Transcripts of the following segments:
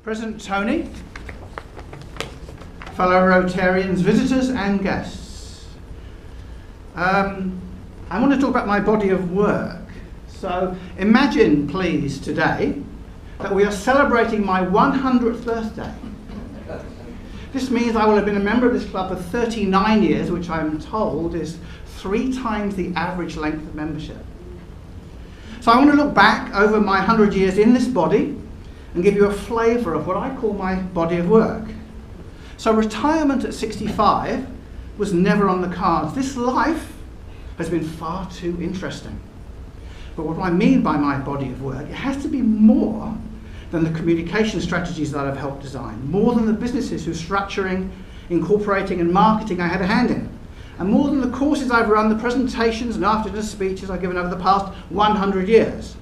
President Tony, fellow Rotarians, visitors and guests. I want to talk about my body of work. So imagine, please, today that we are celebrating my 100th birthday. This means I will have been a member of this club for 39 years, which I'm told is 3 times the average length of membership. So I want to look back over my 100 years in this body and give you a flavour of what I call my body of work. So retirement at 65 was never on the cards. This life has been far too interesting. But what I mean by my body of work, it has to be more than the communication strategies that I've helped design, more than the businesses whose structuring, incorporating and marketing I had a hand in, and more than the courses I've run, the presentations and after-dinner speeches I've given over the past 100 years.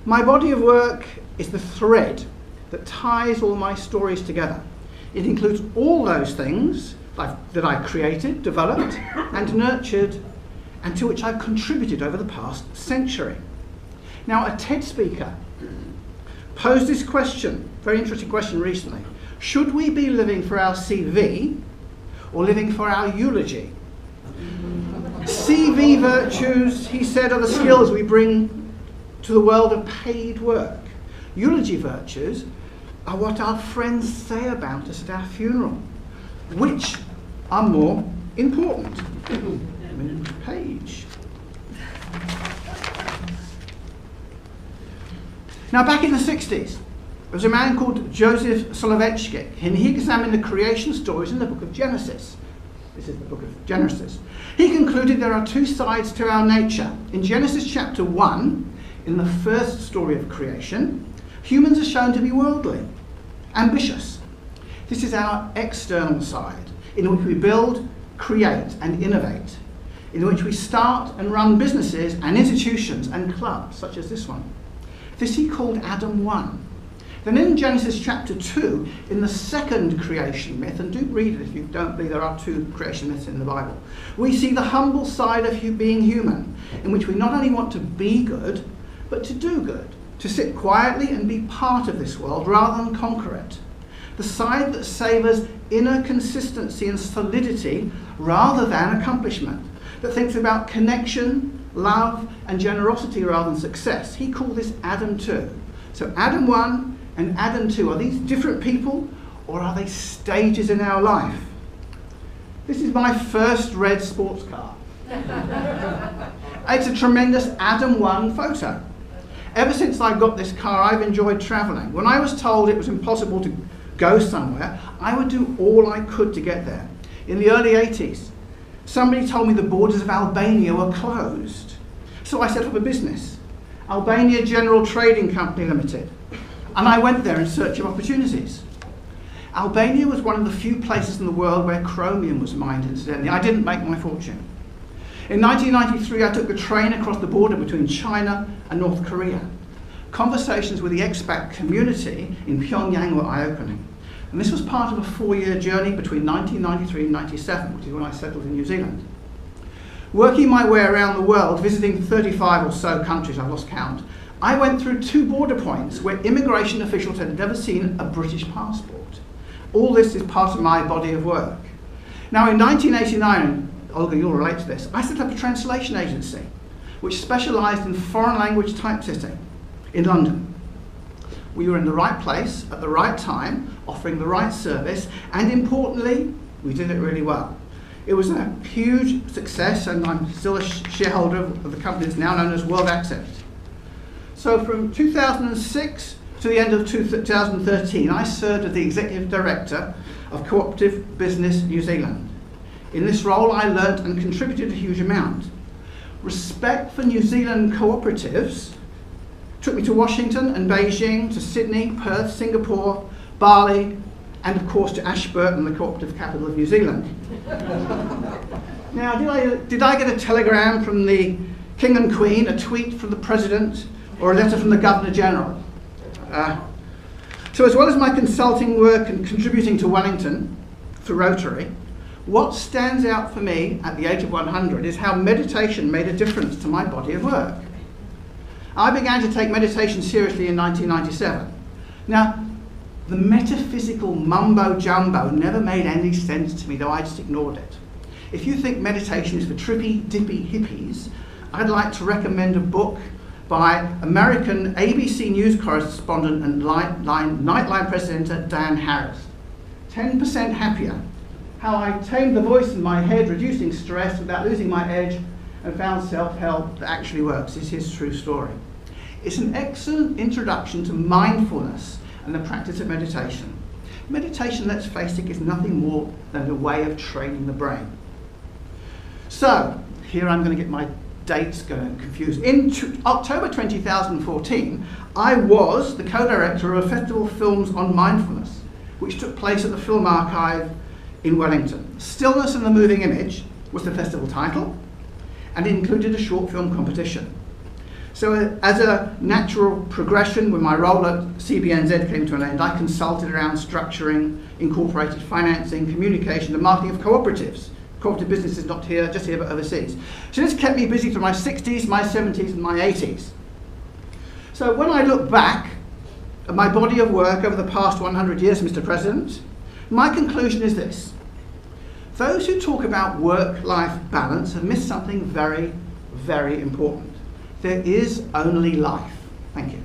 My body of work is the thread that ties all my stories together. It includes all those things that I created, developed and nurtured, and to which I've contributed over the past century. Now, a TED speaker posed this question, very interesting question recently. Should we be living for our CV or living for our eulogy? CV virtues, he said, are the skills we bring to the world of paid work. Eulogy virtues are what our friends say about us at our funeral. Which are more important? Page. Now, back in the 60s, there was a man called Joseph Soloveitchik, and he examined the creation stories in the book of Genesis. This is the book of Genesis. He concluded there are 2 sides to our nature. In Genesis chapter 1, in the first story of creation, humans are shown to be worldly, ambitious. This is our external side, in which we build, create and innovate, in which we start and run businesses and institutions and clubs, such as this one. This he called Adam 1. Then in Genesis chapter 2, in the second creation myth, and do read it if you don't believe there are 2 creation myths in the Bible, we see the humble side of being human, in which we not only want to be good, but to do good, to sit quietly and be part of this world rather than conquer it. The side that savours inner consistency and solidity rather than accomplishment, that thinks about connection, love and generosity rather than success. He called this Adam 2. So Adam 1 and Adam 2, are these different people or are they stages in our life? This is my first red sports car. It's a tremendous Adam 1 photo. Ever since I got this car, I've enjoyed travelling. When I was told it was impossible to go somewhere, I would do all I could to get there. In the early 80s, somebody told me the borders of Albania were closed. So I set up a business, Albania General Trading Company Limited, and I went there in search of opportunities. Albania was one of the few places in the world where chromium was mined, incidentally. I didn't make my fortune. In 1993, I took the train across the border between China and North Korea. Conversations with the expat community in Pyongyang were eye-opening. And this was part of a 4-year journey between 1993 and 97, which is when I settled in New Zealand. Working my way around the world, visiting 35 or so countries, I've lost count, I went through 2 border points where immigration officials had never seen a British passport. All this is part of my body of work. Now, in 1989, Olga, you'll relate to this, I set up a translation agency which specialised in foreign language typesetting in London. We were in the right place at the right time, offering the right service, and importantly, we did it really well. It was a huge success, and I'm still a shareholder of the company that's now known as World Access. So from 2006 to the end of 2013, I served as the Executive Director of Cooperative Business New Zealand. In this role, I learnt and contributed a huge amount. Respect for New Zealand cooperatives took me to Washington and Beijing, to Sydney, Perth, Singapore, Bali, and of course to Ashburton, the cooperative capital of New Zealand. Now, did I get a telegram from the King and Queen, a tweet from the President, or a letter from the Governor General? So as well as my consulting work and contributing to Wellington through Rotary, what stands out for me at the age of 100 is how meditation made a difference to my body of work. I began to take meditation seriously in 1997. Now, The metaphysical mumbo-jumbo never made any sense to me, though I just ignored it. If you think meditation is for trippy, dippy hippies, I'd like to recommend a book by American ABC News correspondent and Nightline presenter Dan Harris. 10% Happier. How I tamed the voice in my head, reducing stress without losing my edge, and found self-help that actually works. Is his true story. It's an excellent introduction to mindfulness and the practice of meditation. Meditation, let's face it, is nothing more than a way of training the brain. So, here I'm going to get my dates going confused. In October 2014, I was the co-director of a festival of films on mindfulness, which took place at the Film Archive in Wellington. Stillness and the Moving Image was the festival title, and it included a short film competition. So as a natural progression, when my role at CBNZ came to an end, I consulted around structuring, incorporated financing, communication, the marketing of cooperatives. Cooperative business is not here, just here, but overseas. So this kept me busy through my 60s, my 70s, and my 80s. So when I look back at my body of work over the past 100 years, Mr. President, my conclusion is this. Those who talk about work-life balance have missed something very, very important. There is only life. Thank you.